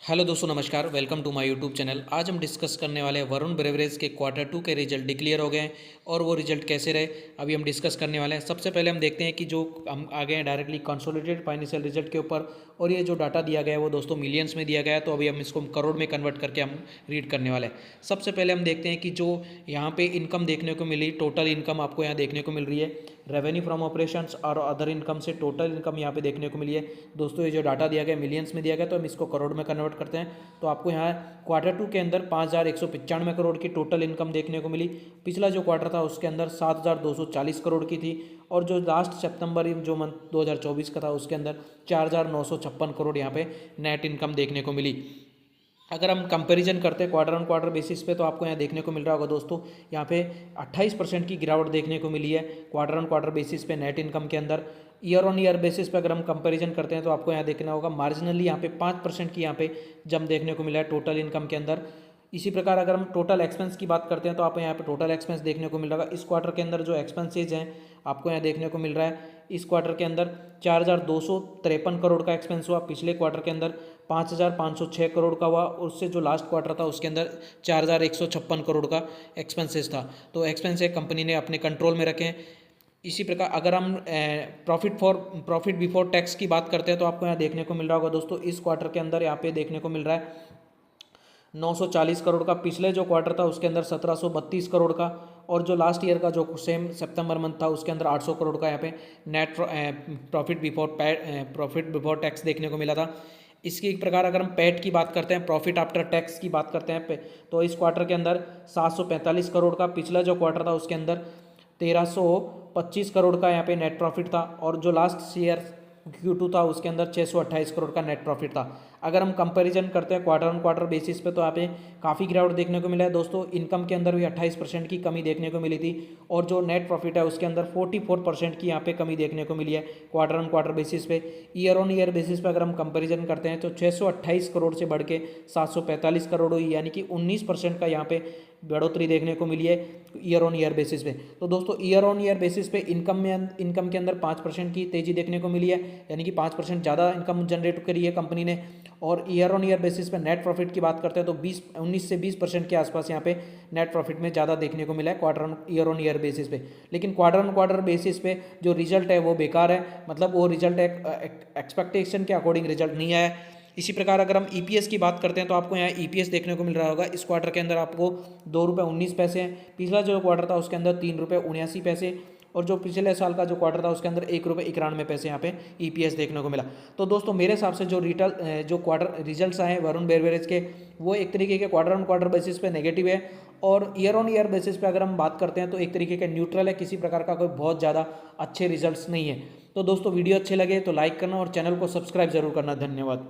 Hello दोस्तों, नमस्कार। Welcome to my YouTube channel. आज हम डिस्कस करने वाले हैं वरुण ब्रेवरेज के क्वार्टर 2 के रिजल्ट डिक्लेयर हो गए हैं और वो रिजल्ट कैसे रहे अभी हम डिस्कस करने वाले हैं। सबसे पहले हम देखते हैं कि जो हम आ गए हैं डायरेक्टली कंसोलिडेटेड फाइनेंशियल रिजल्ट के ऊपर, और ये जो डाटा दिया गया है वो दोस्तों मिलियंस में दिया गया है, तो अभी हम इसको करोड़ में कन्वर्ट करके हम रीड करने वाले हैं। सबसे पहले हम देखते हैं कि जो यहाँ पे इनकम देखने को मिली, टोटल इनकम आपको यहाँ देखने को मिल रही है। रेवेन्यू फ्रॉम ऑपरेशंस और अदर इनकम से टोटल इनकम यहाँ पे देखने को मिली है। दोस्तों ये जो डाटा दिया गया मिलियंस में दिया गया, तो हम इसको करोड़ में कन्वर्ट करते हैं। तो आपको यहाँ क्वार्टर 2 के अंदर 5,195 करोड़ की टोटल इनकम देखने को मिली। पिछला जो क्वार्टर था उसके अंदर 7,240 करोड़ की थी, और जो लास्ट सितंबर जो मंथ 2024 का था उसके अंदर 4,956 करोड़ यहाँ पे नेट इनकम देखने को मिली। अगर हम कंपैरिजन करते हैं क्वार्टर ऑन क्वार्टर बेसिस पे, तो आपको यहाँ देखने को मिल रहा होगा दोस्तों, यहाँ पे 28% की गिरावट देखने को मिली है क्वार्टर ऑन क्वार्टर बेसिस पे नेट इनकम के अंदर। ईयर ऑन ईयर बेसिस पे अगर हम कंपैरिजन करते हैं तो आपको यहाँ देखना होगा मार्जिनली यहाँ पे 5% की यहाँ पे जंप देखने को मिला है टोटल इनकम के अंदर। इसी प्रकार अगर हम टोटल एक्सपेंस की बात करते हैं तो आपको यहाँ पे टोटल एक्सपेंस देखने को मिल रहा है। इस क्वार्टर के अंदर जो एक्सपेंसेज हैं आपको यहाँ देखने को मिल रहा है, इस क्वार्टर के अंदर 4,253 करोड़ का एक्सपेंस हुआ। पिछले क्वार्टर के अंदर 5,506 करोड़ का हुआ, और उससे जो लास्ट क्वार्टर था उसके अंदर 4,156 करोड़ का एक्सपेंसेस था। तो एक्सपेंस कंपनी ने अपने कंट्रोल में रखे। इसी प्रकार अगर हम प्रॉफिट बिफोर टैक्स की बात करते हैं तो आपको यहाँ देखने को मिल रहा होगा दोस्तों, इस क्वार्टर के अंदर यहाँ पे देखने को मिल रहा है 940 करोड़ का। पिछले जो क्वार्टर था उसके अंदर 1,732 करोड़ का, और जो लास्ट ईयर का जो सेम सितंबर मंथ था उसके अंदर 800 करोड़ का यहाँ पे नेट प्रॉफिट बिफोर टैक्स देखने को मिला था। इसकी एक प्रकार अगर हम पैट की बात करते हैं, प्रॉफिट आफ्टर टैक्स की बात करते हैं, तो इस क्वार्टर के अंदर 745 करोड़ का। पिछला जो क्वार्टर था उसके अंदर 1,325 करोड़ का यहाँ पे नेट प्रॉफिट था, और जो लास्ट ईयर Q2 था उसके अंदर 628 करोड़ का नेट प्रॉफिट था। अगर हम कंपैरिजन करते हैं क्वार्टर ऑन क्वार्टर बेसिस पे, तो यहाँ पे काफ़ी गिरावट देखने को मिला है दोस्तों। इनकम के अंदर भी 28% की कमी देखने को मिली थी, और जो नेट प्रॉफिट है उसके अंदर 44% की यहाँ पे कमी देखने को मिली है क्वार्टर ऑन क्वार्टर बेसिस पे। ईयर ऑन ईयर बेसिस पे अगर हम कंपेरिजन करते हैं तो 628 करोड़ से बढ़ के 745 करोड़ हुई, यानी कि 19% का यहाँ पे बढ़ोतरी देखने को मिली है ईयर ऑन ईयर बेसिस पे। तो दोस्तों ईयर ऑन ईयर बेसिस पे इनकम के अंदर 5% की तेज़ी देखने को मिली है, यानी कि 5% ज़्यादा इनकम जनरेट करी है कंपनी ने। और ईयर ऑन ईयर बेसिस पे नेट प्रॉफिट की बात करते हैं तो 19 से 20% के आसपास यहाँ पे नेट प्रॉफिट में ज़्यादा देखने को मिला है ईयर ऑन ईयर बेसिस पे। लेकिन क्वार्टर ऑन क्वार्टर बेसिस पे जो रिजल्ट है वो बेकार है, मतलब वो रिजल्ट एक्सपेक्टेशन के अकॉर्डिंग रिजल्ट नहीं आया। इसी प्रकार अगर हम ईपीएस की बात करते हैं तो आपको यहाँ ईपीएस देखने को मिल रहा होगा। इस क्वार्टर के अंदर आपको 2 रुपये 19 पैसे हैं। पिछला जो क्वार्टर था उसके अंदर 3 रुपये 79 पैसे, और जो पिछले साल का जो क्वार्टर था उसके अंदर 1 रुपये 91 पैसे यहाँ पे ईपीएस देखने को मिला। तो दोस्तों मेरे हिसाब से जो क्वार्टर रिजल्ट्स आए वरुण बेवरेज के, वो एक तरीके के क्वार्टर ऑन क्वार्टर बेसिस पे नेगेटिव है, और ईयर ऑन ईयर बेसिस पे अगर हम बात करते हैं तो एक तरीके का न्यूट्रल है, किसी प्रकार का कोई बहुत ज़्यादा अच्छे रिजल्ट्स नहीं है। तो दोस्तों वीडियो अच्छे लगे तो लाइक करना और चैनल को सब्सक्राइब जरूर करना। धन्यवाद।